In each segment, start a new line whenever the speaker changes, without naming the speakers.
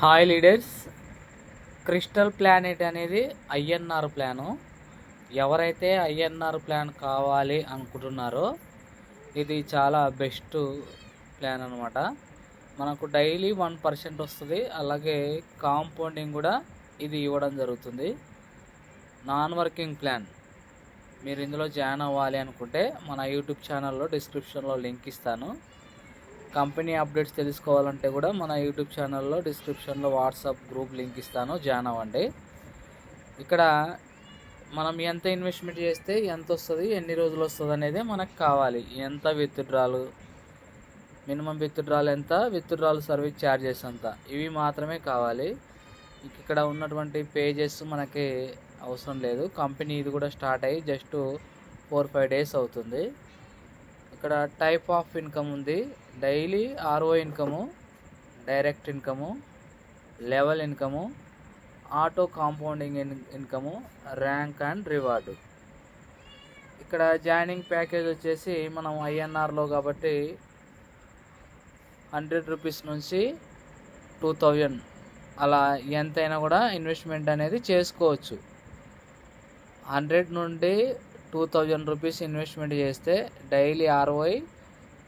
Hi leaders, crystal planet అనేది INR plan. ఎవరైతే INR plan కావాలి అనుకుంటున్నారో ఇది చాలా బెస్ట్ ప్లాన్ అనమాట. మనకు డైలీ 1% వస్తుంది. అలాగే కాంపౌండింగ్ కూడా ఇది ఇవ్వడం జరుగుతుంది. Non working plan. మీరు ఇందులో జాయిన్ అవ్వాలి అనుకుంటే మన యూట్యూబ్ ఛానల్లో డిస్క్రిప్షన్లో లింక్ ఇస్తాను. కంపెనీ అప్డేట్స్ తెలుసుకోవాలంటే కూడా మన యూట్యూబ్ ఛానల్లో డిస్క్రిప్షన్లో వాట్సాప్ గ్రూప్ లింక్ ఇస్తాను, జాయిన్ అవ్వండి. ఇక్కడ మనం ఎంత ఇన్వెస్ట్మెంట్ చేస్తే ఎంత వస్తుంది, ఎన్ని రోజులు వస్తుంది అనేది మనకు కావాలి. ఎంత విత్డ్రాలు, మినిమం విత్డ్రాల్ ఎంత, విత్డ్రాల్ సర్వీస్ ఛార్జెస్ ఎంత, ఇవి మాత్రమే కావాలి. ఇక్కడ ఉన్నటువంటి పేజెస్ మనకి అవసరం లేదు. కంపెనీ ఇది కూడా స్టార్ట్ అయ్యి జస్ట్ 4-5 డేస్ అవుతుంది. ఇక్కడ టైప్ ఆఫ్ ఇన్కమ్ ఉంది. Daily RO income, direct income, level income, auto compounding income, rank and reward. ఇక్కడ జాయినింగ్ ప్యాకేజ్ వచ్చేసి మనం ఐఎన్ఆర్లో కాబట్టి 100 రూపీస్ నుంచి 2000 అలా ఎంతైనా కూడా ఇన్వెస్ట్మెంట్ అనేది చేసుకోవచ్చు. 100 నుండి 2000 రూపీస్ ఇన్వెస్ట్మెంట్ చేస్తే డైలీ ఆర్ఓఐ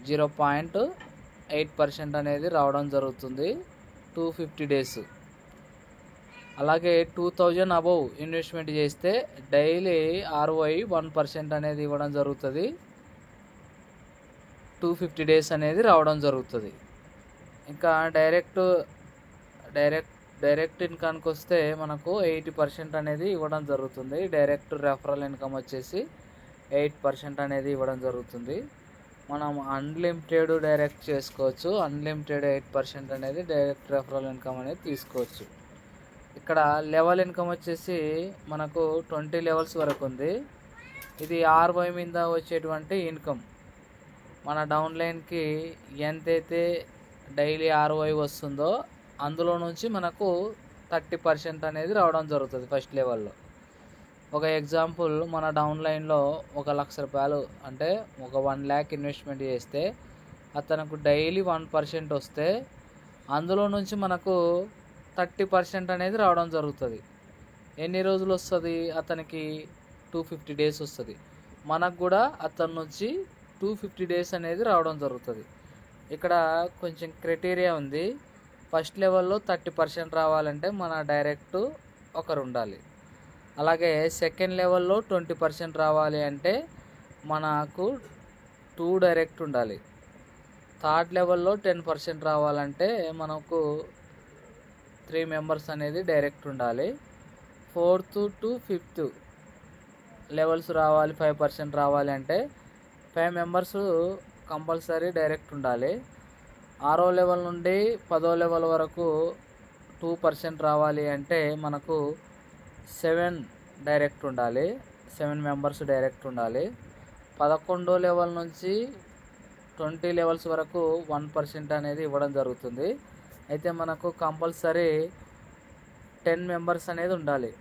0.8% అనేది రావడం జరుగుతుంది 250 డేస్. అలాగే 2000 అబవ్ ఇన్వెస్ట్మెంట్ చేస్తే డైలీ ఆర్ఓఐ 1% అనేది ఇవ్వడం జరుగుతుంది. 250 డేస్ అనేది రావడం జరుగుతుంది. ఇంకా డైరెక్ట్ ఇన్కమ్కి వస్తే మనకు 80% అనేది ఇవ్వడం జరుగుతుంది. డైరెక్ట్ రెఫరల్ ఇన్కమ్ వచ్చేసి 8% అనేది ఇవ్వడం జరుగుతుంది. మనం అన్లిమిటెడ్ డైరెక్ట్ చేసుకోవచ్చు. అన్లిమిటెడ్ 8% అనేది డైరెక్ట్ రెఫరల్ ఇన్కమ్ అనేది తీసుకోవచ్చు. ఇక్కడ లెవెల్ ఇన్కమ్ వచ్చేసి మనకు 20 లెవెల్స్ వరకు ఉంది. ఇది ఆర్ఓఐ మీద వచ్చేటువంటి ఇన్కమ్. మన డౌన్లైన్కి ఎంతైతే డైలీ ఆర్ఓఐ వస్తుందో అందులో నుంచి మనకు 30% అనేది రావడం జరుగుతుంది ఫస్ట్ లెవెల్లో. ఒక ఎగ్జాంపుల్, మన డౌన్లైన్లో 1,00,000 రూపాయలు అంటే 1 lakh ఇన్వెస్ట్మెంట్ చేస్తే అతనికి డైలీ 1% వస్తే అందులో నుంచి మనకు 30% అనేది రావడం జరుగుతుంది. ఎన్ని రోజులు వస్తుంది అతనికి? 250 డేస్ వస్తుంది. మనకు కూడా అతని నుంచి 250 డేస్ అనేది రావడం జరుగుతుంది. ఇక్కడ కొంచెం క్రైటీరియా ఉంది. ఫస్ట్ లెవెల్లో 30% రావాలంటే మన డైరెక్ట్ ఒకరు ఉండాలి. అలాగే సెకండ్ లెవెల్లో 20% రావాలి అంటే మనకు 2 డైరెక్ట్ ఉండాలి. థర్డ్ లెవెల్లో 10% రావాలంటే మనకు 3 మెంబర్స్ అనేది డైరెక్ట్ ఉండాలి. 4th to 5th లెవెల్స్ రావాలి, 5% రావాలి అంటే 5 మెంబర్స్ కంపల్సరీ డైరెక్ట్ ఉండాలి. 6వ లెవెల్ నుండి 10వ లెవెల్ వరకు 2% రావాలి అంటే మనకు 7 డైరెక్ట్ ఉండాలి, 7 మెంబర్స్ డైరెక్ట్ ఉండాలి. 11వ లెవెల్ నుంచి 20 లెవెల్స్ వరకు 1% అనేది ఇవ్వడం జరుగుతుంది. అయితే మనకు కంపల్సరీ 10 మెంబర్స్ అనేది ఉండాలి.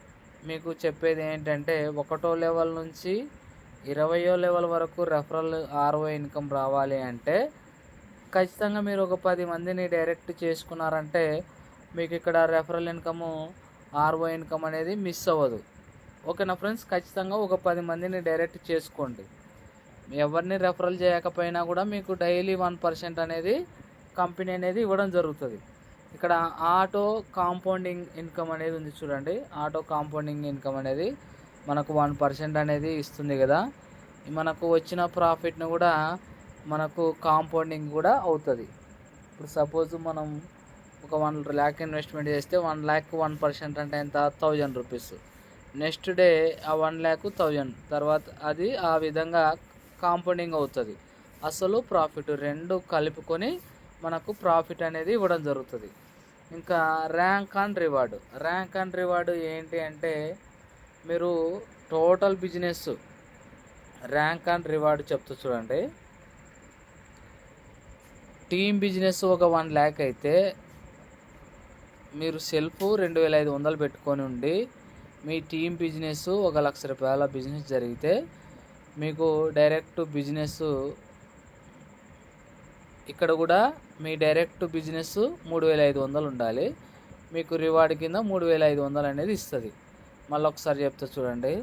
మీకు చెప్పేది ఏంటంటే 1వ లెవెల్ నుంచి 20వ లెవెల్ వరకు రెఫరల్ ఆర్ఓ ఇన్కమ్ రావాలి అంటే ఖచ్చితంగా మీరు ఒక 10 మందిని డైరెక్ట్ చేసుకున్నారంటే మీకు ఇక్కడ రెఫరల్ ఇన్కము, ఆర్ఓ ఇన్కమ్ అనేది మిస్ అవ్వదు. ఓకేనా ఫ్రెండ్స్? ఖచ్చితంగా ఒక 10 మందిని డైరెక్ట్ చేసుకోండి. ఎవరిని రెఫరల్ చేయకపోయినా కూడా మీకు డైలీ 1% అనేది కంపెనీ అనేది ఇవ్వడం జరుగుతుంది. ఇక్కడ ఆటో కాంపౌండింగ్ ఇన్కమ్ అనేది ఉంది చూడండి. ఆటో కాంపౌండింగ్ ఇన్కమ్ అనేది మనకు 1% అనేది ఇస్తుంది కదా. మనకు వచ్చిన ప్రాఫిట్ను కూడా మనకు కాంపౌండింగ్ కూడా అవుతుంది. ఇప్పుడు సపోజ్ మనం ఒక 1 lakh ఇన్వెస్ట్మెంట్ చేస్తే 1 lakh 1% అంటే ఎంత? 1000 రూపీస్. నెక్స్ట్ డే ఆ 1 lakh 1000 తర్వాత అది ఆ విధంగా కాంపౌండింగ్ అవుతుంది. అసలు ప్రాఫిట్ రెండు కలుపుకొని మనకు ప్రాఫిట్ అనేది ఇవ్వడం జరుగుతుంది. ఇంకా rank and reward. Rank and reward ఏంటి అంటే మీరు total business rank and reward చెప్తూ చూడండి. టీమ్ బిజినెస్ ఒక 1 lakh అయితే మీరు సెల్ఫ్ 2500 పెట్టుకొని ఉండి మీ టీమ్ బిజినెస్ 1,00,000 రూపాయల బిజినెస్ జరిగితే మీకు డైరెక్ట్ బిజినెస్ ఇక్కడ కూడా మీ డైరెక్ట్ బిజినెస్ 3,500 ఉండాలి. మీకు రివార్డ్ కింద 3500 అనేది ఇస్తుంది. మళ్ళీ ఒకసారి చెప్తా చూడండి.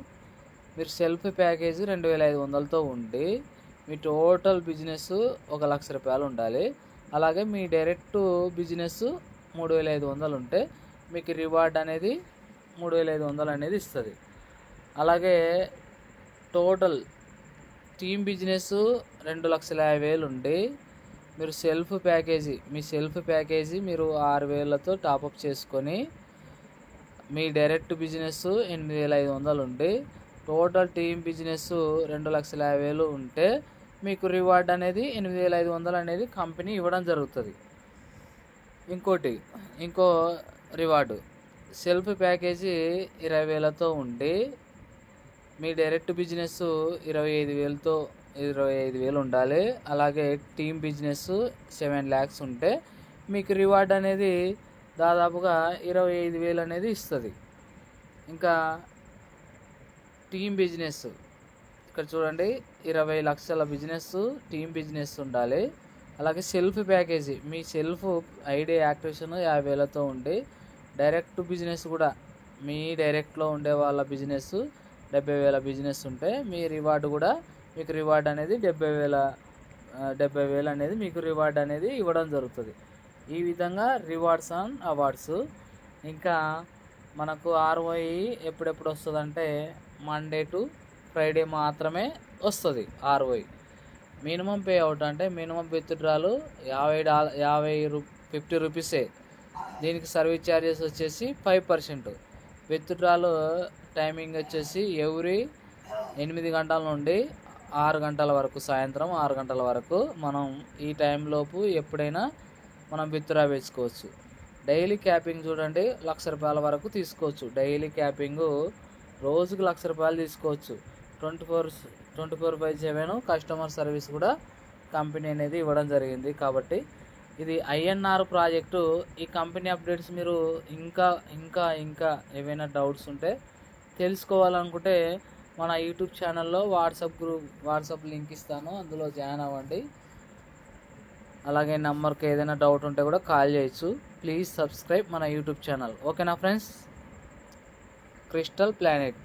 మీరు సెల్ఫ్ ప్యాకేజీ 2500తో ఉండి మీ టోటల్ బిజినెస్ 1,00,000 రూపాయలు ఉండాలి. అలాగే మీ డైరెక్ట్ బిజినెస్ 3500 ఉంటే మీకు రివార్డ్ అనేది 3500 అనేది ఇస్తుంది. అలాగే టోటల్ టీమ్ బిజినెస్ 2,50,000 ఉండి మీరు మీ సెల్ఫ్ ప్యాకేజీ మీరు 6,000తో టాపప్ చేసుకొని మీ డైరెక్ట్ బిజినెస్ 8,500 ఉండి టోటల్ టీమ్ బిజినెస్ 2,50,000 ఉంటే మీకు రివార్డ్ అనేది 8,500 అనేది కంపెనీ ఇవ్వడం జరుగుతుంది. ఇంకో రివార్డు సెల్ఫ్ ప్యాకేజీ 20,000తో ఉండి మీ డైరెక్ట్ బిజినెస్ 25,000 ఉండాలి. అలాగే టీమ్ బిజినెస్ 7 lakhs ఉంటే మీకు రివార్డ్ అనేది దాదాపుగా 25,000 అనేది ఇస్తుంది. ఇంకా టీమ్ బిజినెస్ ఇక్కడ చూడండి, 20 లక్షల బిజినెస్ టీమ్ బిజినెస్ ఉండాలి. అలాగే సెల్ఫ్ ప్యాకేజీ మీ సెల్ఫ్ ఐడి యాక్టివేషన్ 50,000తో ఉండి డైరెక్ట్ బిజినెస్ కూడా మీ డైరెక్ట్లో ఉండే వాళ్ళ బిజినెస్ 70,000 బిజినెస్ ఉంటే మీ రివార్డు కూడా మీకు రివార్డ్ అనేది 70,000 అనేది మీకు రివార్డ్ అనేది ఇవ్వడం జరుగుతుంది. ఈ విధంగా రివార్డ్స్ అండ్ అవార్డ్స్. ఇంకా మనకు ROI ఎప్పుడెప్పుడు వస్తుందంటే మండే టు ఫ్రైడే మాత్రమే వస్తుంది. ROI మినిమం పే అవుట్ అంటే మినిమం విత్డ్రాలు $50 రూపీసే. దీనికి సర్వీస్ ఛార్జెస్ వచ్చేసి 5%. విత్డ్రాలు టైమింగ్ వచ్చేసి ఎవ్రీ 8 గంటల నుండి 6 గంటల వరకు, సాయంత్రం 6 గంటల వరకు మనం ఈ టైంలోపు ఎప్పుడైనా మనం విత్డ్రా వేసుకోవచ్చు. డైలీ క్యాపింగ్ చూడండి, ₹1,00,000 వరకు తీసుకోవచ్చు. డైలీ క్యాపింగ్ రోజుకు ₹1,00,000 తీసుకోవచ్చు. 24/7 కస్టమర్ సర్వీస్ కూడా కంపెనీ అనేది ఇవ్వడం జరిగింది. కాబట్టి ఇది INR ప్రాజెక్టు. ఈ కంపెనీ అప్డేట్స్ మీరు ఇంకా ఏవైనా డౌట్స్ ఉంటే తెలుసుకోవాలనుకుంటే మన యూట్యూబ్ ఛానల్లో వాట్సాప్ లింక్ ఇస్తాను, అందులో జాయిన్ అవ్వండి. అలాగే నెంబర్కి ఏదైనా డౌట్ ఉంటే కూడా కాల్ చేయొచ్చు. ప్లీజ్ సబ్స్క్రైబ్ మన యూట్యూబ్ ఛానల్. ఓకేనా ఫ్రెండ్స్? Crystal planet.